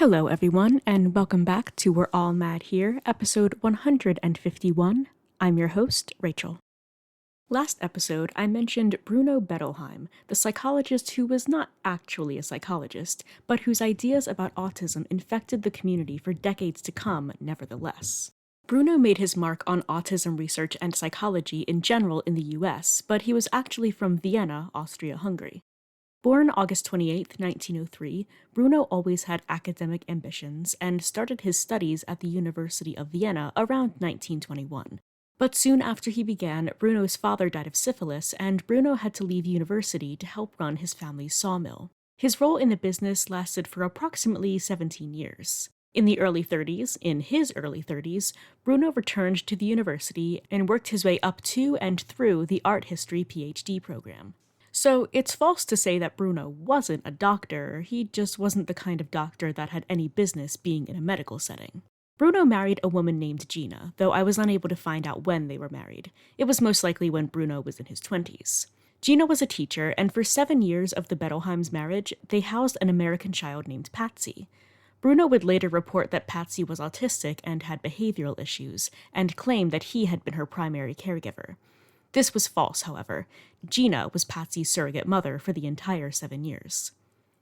Hello, everyone, and welcome back to We're All Mad Here, episode 151. I'm your host, Rachel. Last episode, I mentioned Bruno Bettelheim, the psychologist who was not actually a psychologist, but whose ideas about autism infected the community for decades to come, nevertheless. Bruno made his mark on autism research and psychology in general in the US, but he was actually from Vienna, Austria-Hungary. Born August 28, 1903, Bruno always had academic ambitions and started his studies at the University of Vienna around 1921. But soon after he began, Bruno's father died of syphilis, and Bruno had to leave university to help run his family's sawmill. His role in the business lasted for approximately 17 years. In his early 30s, Bruno returned to the university and worked his way up to and through the art history PhD program. So it's false to say that Bruno wasn't a doctor, he just wasn't the kind of doctor that had any business being in a medical setting. Bruno married a woman named Gina, though I was unable to find out when they were married. It was most likely when Bruno was in his 20s. Gina was a teacher, and for 7 years of the Bettelheims' marriage, they housed an American child named Patsy. Bruno would later report that Patsy was autistic and had behavioral issues, and claimed that he had been her primary caregiver. This was false, however. Gina was Patsy's surrogate mother for the entire 7 years.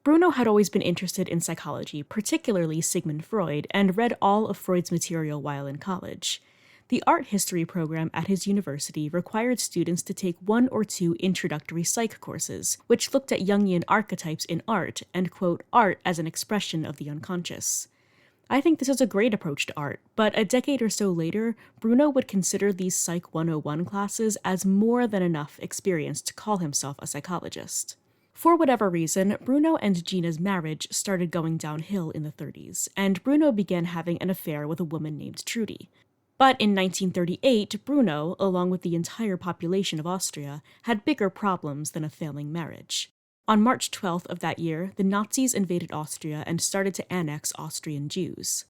Bruno had always been interested in psychology, particularly Sigmund Freud, and read all of Freud's material while in college. The art history program at his university required students to take 1 or 2 introductory psych courses, which looked at Jungian archetypes in art and, quote, art as an expression of the unconscious. I think this is a great approach to art, but a decade or so later, Bruno would consider these Psych 101 classes as more than enough experience to call himself a psychologist. For whatever reason, Bruno and Gina's marriage started going downhill in the 30s, and Bruno began having an affair with a woman named Trudy. But in 1938, Bruno, along with the entire population of Austria, had bigger problems than a failing marriage. On March 12th of that year, the Nazis invaded Austria and started to annex Austrian Jews.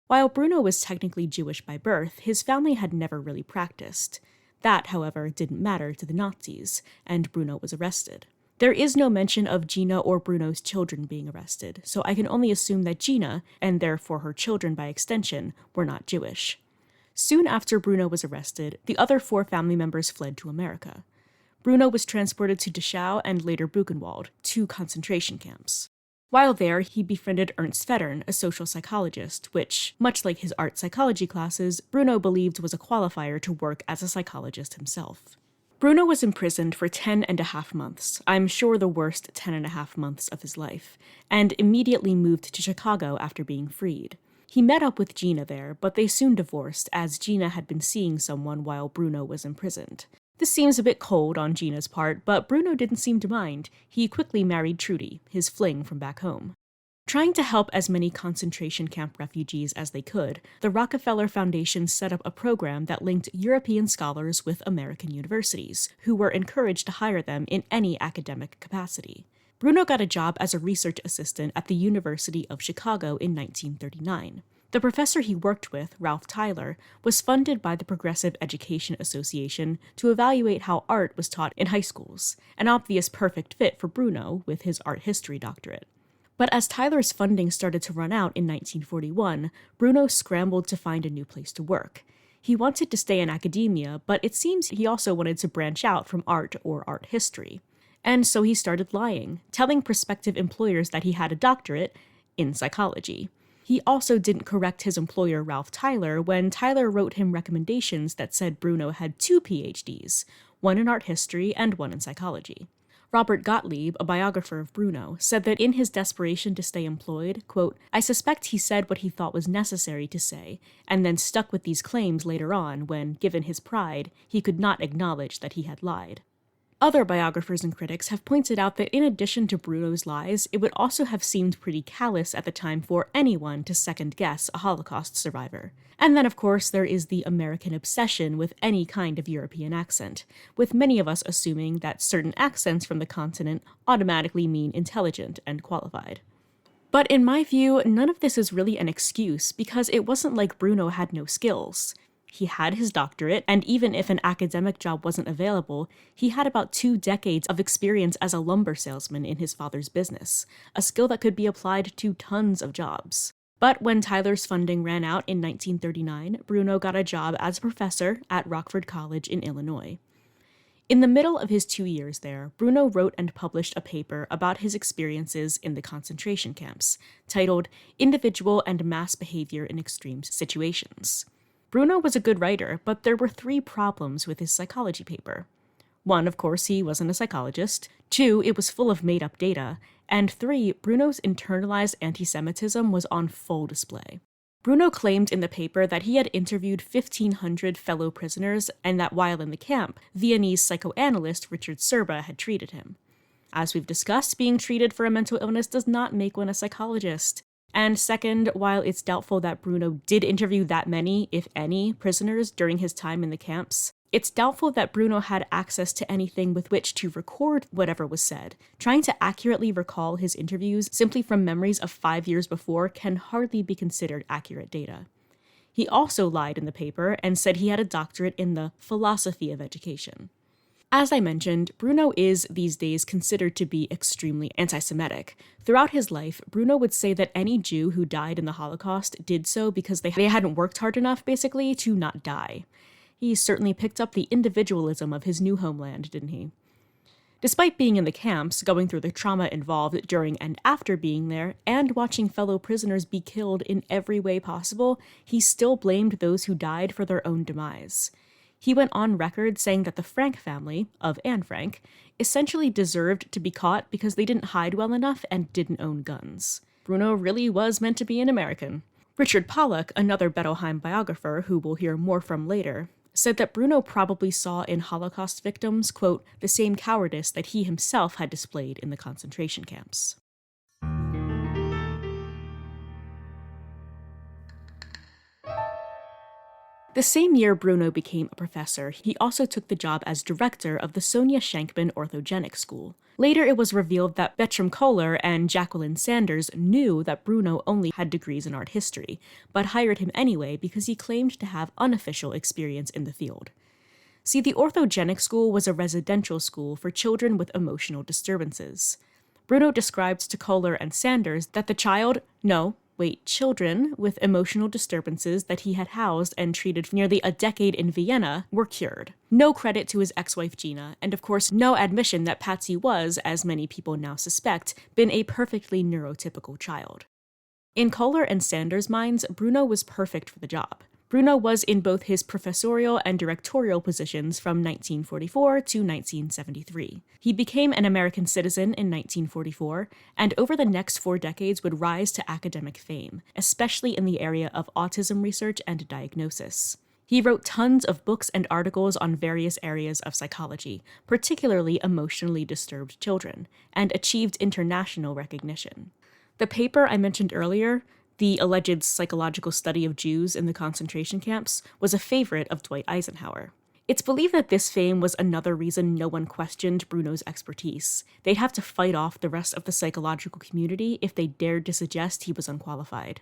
While Bruno was technically Jewish by birth, his family had never really practiced. That, however, didn't matter to the Nazis, and Bruno was arrested. There is no mention of Gina or Bruno's children being arrested, so I can only assume that Gina, and therefore her children by extension, were not Jewish. Soon after Bruno was arrested, the other 4 family members fled to America. Bruno was transported to Dachau and later Buchenwald, 2 concentration camps. While there, he befriended Ernst Fettern, a social psychologist, which, much like his art psychology classes, Bruno believed was a qualifier to work as a psychologist himself. Bruno was imprisoned for 10.5 months, I'm sure the worst 10.5 months of his life, and immediately moved to Chicago after being freed. He met up with Gina there, but they soon divorced, as Gina had been seeing someone while Bruno was imprisoned. This seems a bit cold on Gina's part, but Bruno didn't seem to mind. He quickly married Trudy, his fling from back home. Trying to help as many concentration camp refugees as they could, the Rockefeller Foundation set up a program that linked European scholars with American universities, who were encouraged to hire them in any academic capacity. Bruno got a job as a research assistant at the University of Chicago in 1939. The professor he worked with, Ralph Tyler, was funded by the Progressive Education Association to evaluate how art was taught in high schools, an obvious perfect fit for Bruno with his art history doctorate. But as Tyler's funding started to run out in 1941, Bruno scrambled to find a new place to work. He wanted to stay in academia, but it seems he also wanted to branch out from art or art history. And so he started lying, telling prospective employers that he had a doctorate in psychology. He also didn't correct his employer, Ralph Tyler, when Tyler wrote him recommendations that said Bruno had 2 PhDs, one in art history and one in psychology. Robert Gottlieb, a biographer of Bruno, said that in his desperation to stay employed, quote, "I suspect he said what he thought was necessary to say, and then stuck with these claims later on when, given his pride, he could not acknowledge that he had lied." Other biographers and critics have pointed out that in addition to Bruno's lies, it would also have seemed pretty callous at the time for anyone to second-guess a Holocaust survivor. And then, of course, there is the American obsession with any kind of European accent, with many of us assuming that certain accents from the continent automatically mean intelligent and qualified. But in my view, none of this is really an excuse, because it wasn't like Bruno had no skills. He had his doctorate, and even if an academic job wasn't available, he had about 2 decades of experience as a lumber salesman in his father's business, a skill that could be applied to tons of jobs. But when Tyler's funding ran out in 1939, Bruno got a job as a professor at Rockford College in Illinois. In the middle of his 2 years there, Bruno wrote and published a paper about his experiences in the concentration camps, titled Individual and Mass Behavior in Extreme Situations. Bruno was a good writer, but there were 3 problems with his psychology paper. 1, of course, he wasn't a psychologist. 2, it was full of made-up data. And 3, Bruno's internalized anti-Semitism was on full display. Bruno claimed in the paper that he had interviewed 1,500 fellow prisoners and that while in the camp, Viennese psychoanalyst Richard Serba had treated him. As we've discussed, being treated for a mental illness does not make one a psychologist. And second, while it's doubtful that Bruno did interview that many, if any, prisoners during his time in the camps, it's doubtful that Bruno had access to anything with which to record whatever was said. Trying to accurately recall his interviews simply from memories of 5 years before can hardly be considered accurate data. He also lied in the paper and said he had a doctorate in the philosophy of education. As I mentioned, Bruno is, these days, considered to be extremely anti-Semitic. Throughout his life, Bruno would say that any Jew who died in the Holocaust did so because they hadn't worked hard enough, basically, to not die. He certainly picked up the individualism of his new homeland, didn't he? Despite being in the camps, going through the trauma involved during and after being there, and watching fellow prisoners be killed in every way possible, he still blamed those who died for their own demise. He went on record saying that the Frank family, of Anne Frank, essentially deserved to be caught because they didn't hide well enough and didn't own guns. Bruno really was meant to be an American. Richard Pollock, another Bettelheim biographer who we'll hear more from later, said that Bruno probably saw in Holocaust victims, quote, the same cowardice that he himself had displayed in the concentration camps. The same year Bruno became a professor, he also took the job as director of the Sonia Shankman Orthogenic School. Later it was revealed that Bertram Kohler and Jacqueline Sanders knew that Bruno only had degrees in art history, but hired him anyway because he claimed to have unofficial experience in the field. See, the Orthogenic School was a residential school for children with emotional disturbances. Bruno described to Kohler and Sanders that the children with emotional disturbances that he had housed and treated for nearly a decade in Vienna were cured. No credit to his ex-wife Gina, and of course no admission that Patsy was, as many people now suspect, been a perfectly neurotypical child. In Kohler and Sanders' minds, Bruno was perfect for the job. Bruno was in both his professorial and directorial positions from 1944 to 1973. He became an American citizen in 1944, and over the next 4 decades would rise to academic fame, especially in the area of autism research and diagnosis. He wrote tons of books and articles on various areas of psychology, particularly emotionally disturbed children, and achieved international recognition. The paper I mentioned earlier, the alleged psychological study of Jews in the concentration camps, was a favorite of Dwight Eisenhower. It's believed that this fame was another reason no one questioned Bruno's expertise. They'd have to fight off the rest of the psychological community if they dared to suggest he was unqualified.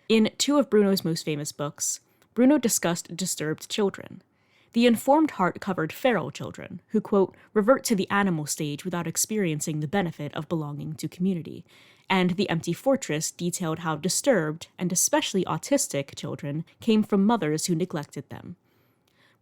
In 2 of Bruno's most famous books, Bruno discussed disturbed children. The Informed Heart covered feral children, who, quote, revert to the animal stage without experiencing the benefit of belonging to community, and The Empty Fortress detailed how disturbed, and especially autistic, children came from mothers who neglected them.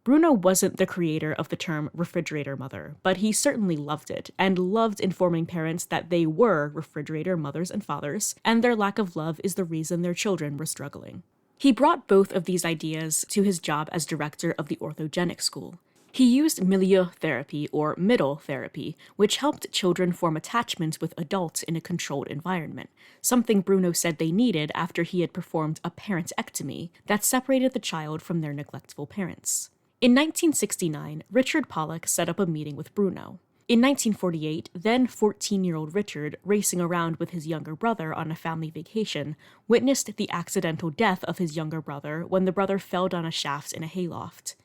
Bruno wasn't the creator of the term refrigerator mother, but he certainly loved it, and loved informing parents that they were refrigerator mothers and fathers, and their lack of love is the reason their children were struggling. He brought both of these ideas to his job as director of the Orthogenic School. He used milieu therapy, or middle therapy, which helped children form attachments with adults in a controlled environment, something Bruno said they needed after he had performed a parentectomy that separated the child from their neglectful parents. In 1969, Richard Pollock set up a meeting with Bruno. In 1948, then 14-year-old Richard, racing around with his younger brother on a family vacation, witnessed the accidental death of his younger brother when the brother fell down a shaft in a hayloft.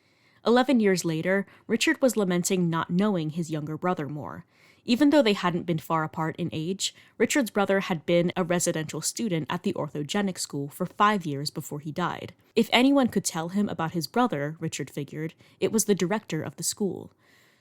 11 years later, Richard was lamenting not knowing his younger brother more. Even though they hadn't been far apart in age, Richard's brother had been a residential student at the orthogenic school for 5 years before he died. If anyone could tell him about his brother, Richard figured, it was the director of the school.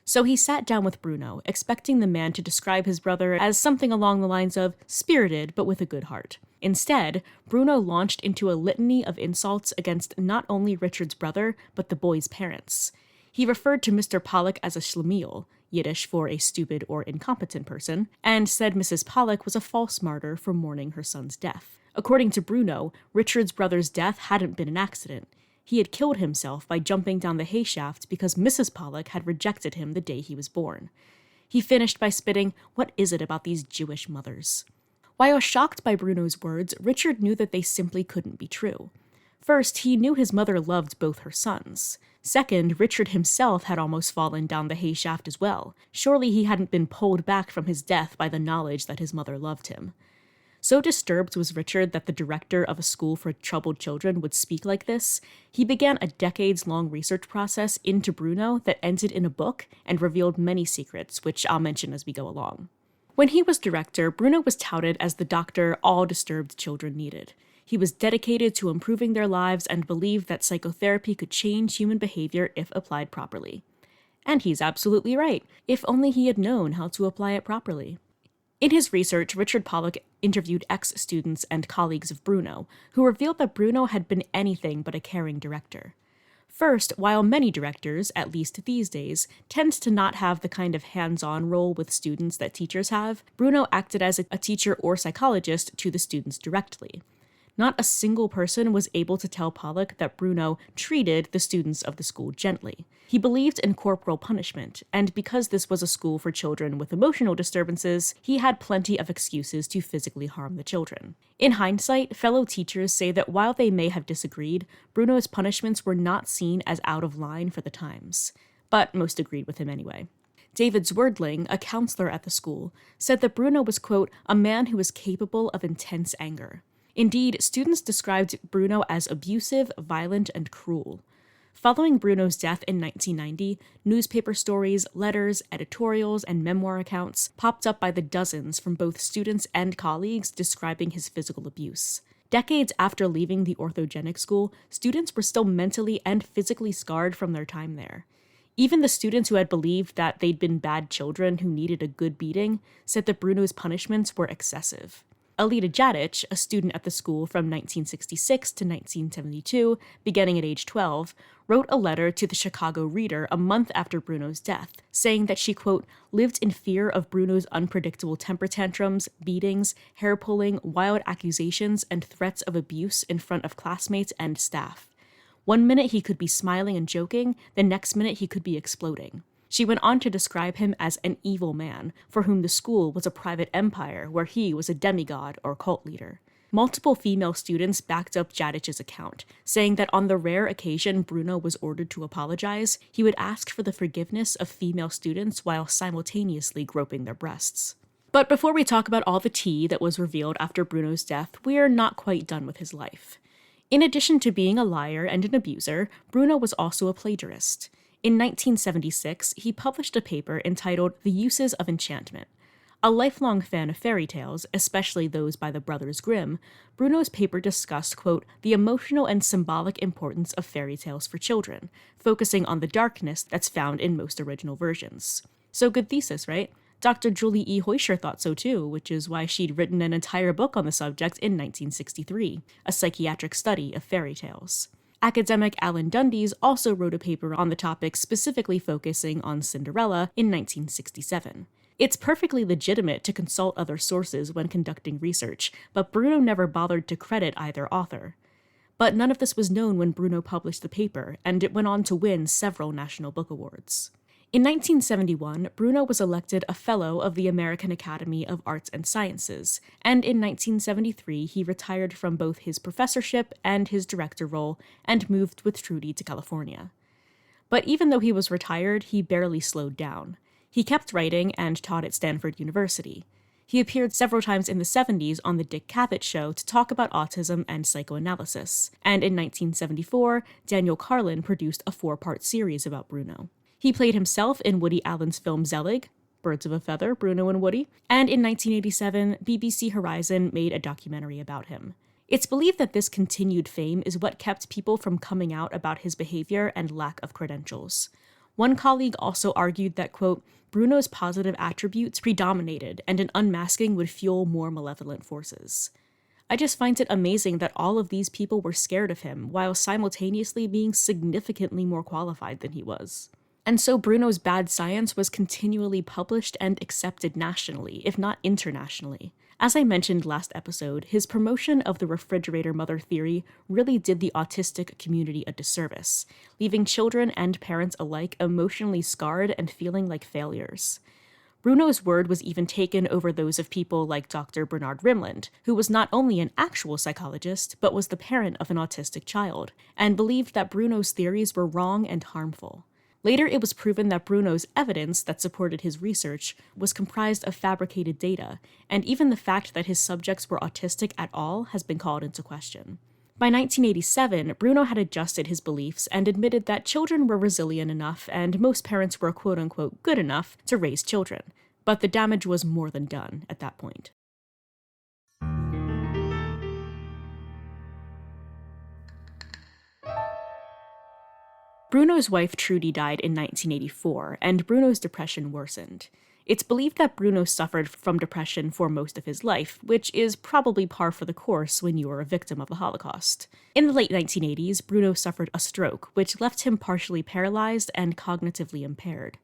So he sat down with Bruno, expecting the man to describe his brother as something along the lines of spirited but with a good heart. Instead, Bruno launched into a litany of insults against not only Richard's brother, but the boy's parents. He referred to Mr. Pollock as a schlemiel, Yiddish for a stupid or incompetent person, and said Mrs. Pollock was a false martyr for mourning her son's death. According to Bruno, Richard's brother's death hadn't been an accident. He had killed himself by jumping down the hay shaft because Mrs. Pollock had rejected him the day he was born. He finished by spitting, "What is it about these Jewish mothers?" While shocked by Bruno's words, Richard knew that they simply couldn't be true. First, he knew his mother loved both her sons. Second, Richard himself had almost fallen down the hay shaft as well. Surely he hadn't been pulled back from his death by the knowledge that his mother loved him. So disturbed was Richard that the director of a school for troubled children would speak like this, he began a decades-long research process into Bruno that ended in a book and revealed many secrets, which I'll mention as we go along. When he was director, Bruno was touted as the doctor all disturbed children needed. He was dedicated to improving their lives and believed that psychotherapy could change human behavior if applied properly. And he's absolutely right, if only he had known how to apply it properly. In his research, Richard Pollock interviewed ex-students and colleagues of Bruno, who revealed that Bruno had been anything but a caring director. First, while many directors, at least these days, tend to not have the kind of hands-on role with students that teachers have, Bruno acted as a teacher or psychologist to the students directly. Not a single person was able to tell Pollock that Bruno treated the students of the school gently. He believed in corporal punishment, and because this was a school for children with emotional disturbances, he had plenty of excuses to physically harm the children. In hindsight, fellow teachers say that while they may have disagreed, Bruno's punishments were not seen as out of line for the times. But most agreed with him anyway. David Zwerdling, a counselor at the school, said that Bruno was, quote, a man who was capable of intense anger. Indeed, students described Bruno as abusive, violent, and cruel. Following Bruno's death in 1990, newspaper stories, letters, editorials, and memoir accounts popped up by the dozens from both students and colleagues describing his physical abuse. Decades after leaving the orthogenic school, students were still mentally and physically scarred from their time there. Even the students who had believed that they'd been bad children who needed a good beating said that Bruno's punishments were excessive. Alida Jadic, a student at the school from 1966 to 1972, beginning at age 12, wrote a letter to the Chicago Reader a month after Bruno's death, saying that she, quote, lived in fear of Bruno's unpredictable temper tantrums, beatings, hair-pulling, wild accusations, and threats of abuse in front of classmates and staff. One minute he could be smiling and joking, the next minute he could be exploding. She went on to describe him as an evil man, for whom the school was a private empire where he was a demigod or cult leader. Multiple female students backed up Jadic's account, saying that on the rare occasion Bruno was ordered to apologize, he would ask for the forgiveness of female students while simultaneously groping their breasts. But before we talk about all the tea that was revealed after Bruno's death, we are not quite done with his life. In addition to being a liar and an abuser, Bruno was also a plagiarist. In 1976, he published a paper entitled The Uses of Enchantment. A lifelong fan of fairy tales, especially those by the Brothers Grimm, Bruno's paper discussed, quote, the emotional and symbolic importance of fairy tales for children, focusing on the darkness that's found in most original versions. So good thesis, right? Dr. Julie E. Hoischer thought so too, which is why she'd written an entire book on the subject in 1963, a psychiatric study of fairy tales. Academic Alan Dundes also wrote a paper on the topic specifically focusing on Cinderella in 1967. It's perfectly legitimate to consult other sources when conducting research, but Bruno never bothered to credit either author. But none of this was known when Bruno published the paper, and it went on to win several National Book Awards. In 1971, Bruno was elected a Fellow of the American Academy of Arts and Sciences, and in 1973 he retired from both his professorship and his director role and moved with Trudy to California. But even though he was retired, he barely slowed down. He kept writing and taught at Stanford University. He appeared several times in the 70s on The Dick Cavett Show to talk about autism and psychoanalysis, and in 1974, Daniel Carlin produced a 4-part series about Bruno. He played himself in Woody Allen's film Zelig, Birds of a Feather, Bruno and Woody, and in 1987, BBC Horizon made a documentary about him. It's believed that this continued fame is what kept people from coming out about his behavior and lack of credentials. One colleague also argued that, quote, Bruno's positive attributes predominated and an unmasking would fuel more malevolent forces. I just find it amazing that all of these people were scared of him while simultaneously being significantly more qualified than he was. And so Bruno's bad science was continually published and accepted nationally, if not internationally. As I mentioned last episode, his promotion of the refrigerator mother theory really did the autistic community a disservice, leaving children and parents alike emotionally scarred and feeling like failures. Bruno's word was even taken over those of people like Dr. Bernard Rimland, who was not only an actual psychologist, but was the parent of an autistic child, and believed that Bruno's theories were wrong and harmful. Later, it was proven that Bruno's evidence that supported his research was comprised of fabricated data, and even the fact that his subjects were autistic at all has been called into question. By 1987, Bruno had adjusted his beliefs and admitted that children were resilient enough and most parents were quote-unquote good enough to raise children, but the damage was more than done at that point. Bruno's wife Trudy died in 1984, and Bruno's depression worsened. It's believed that Bruno suffered from depression for most of his life, which is probably par for the course when you are a victim of the Holocaust. In the late 1980s, Bruno suffered a stroke, which left him partially paralyzed and cognitively impaired.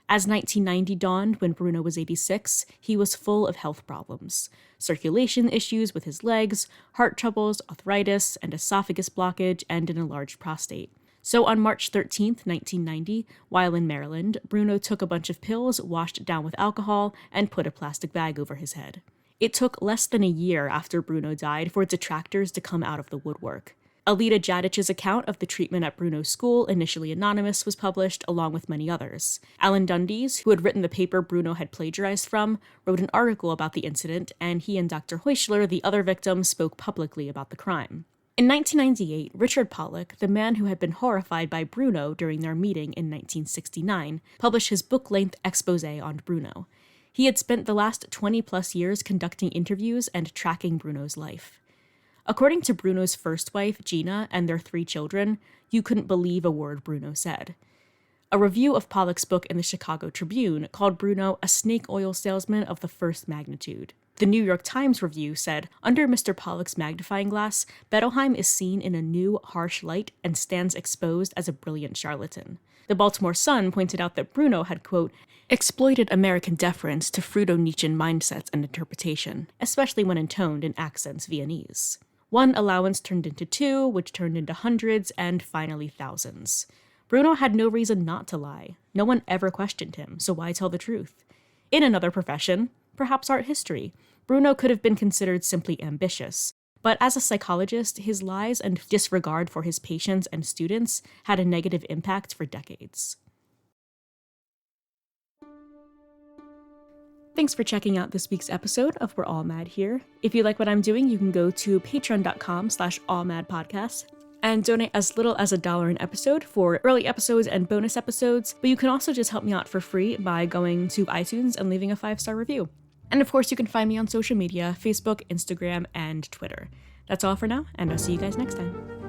As 1990 dawned, when Bruno was 86, he was full of health problems. Circulation issues with his legs, heart troubles, arthritis, and esophagus blockage, and an enlarged prostate. So on March 13, 1990, while in Maryland, Bruno took a bunch of pills washed down with alcohol and put a plastic bag over his head. It took less than a year after Bruno died for detractors to come out of the woodwork. Alida Jadich's account of the treatment at Bruno's school, initially anonymous, was published, along with many others. Alan Dundes, who had written the paper Bruno had plagiarized from, wrote an article about the incident, and he and Dr. Heuschler, the other victim, spoke publicly about the crime. In 1998, Richard Pollock, the man who had been horrified by Bruno during their meeting in 1969, published his book-length exposé on Bruno. He had spent the last 20-plus years conducting interviews and tracking Bruno's life. According to Bruno's first wife, Gina, and their 3 children, you couldn't believe a word Bruno said. A review of Pollock's book in the Chicago Tribune called Bruno a snake oil salesman of the first magnitude. The New York Times review said, under Mr. Pollock's magnifying glass, Bettelheim is seen in a new, harsh light and stands exposed as a brilliant charlatan. The Baltimore Sun pointed out that Bruno had, quote, exploited American deference to Freudo-Nietzschean mindsets and interpretation, especially when intoned in accents Viennese. One allowance turned into 2, which turned into hundreds, and finally thousands. Bruno had no reason not to lie. No one ever questioned him, so why tell the truth? In another profession, perhaps art history, Bruno could have been considered simply ambitious, but as a psychologist, his lies and disregard for his patients and students had a negative impact for decades. Thanks for checking out this week's episode of We're All Mad Here. If you like what I'm doing, you can go to patreon.com/allmadpodcast and donate as little as $1 an episode for early episodes and bonus episodes, but you can also just help me out for free by going to iTunes and leaving a 5-star review. And of course, you can find me on social media, Facebook, Instagram, and Twitter. That's all for now, and I'll see you guys next time.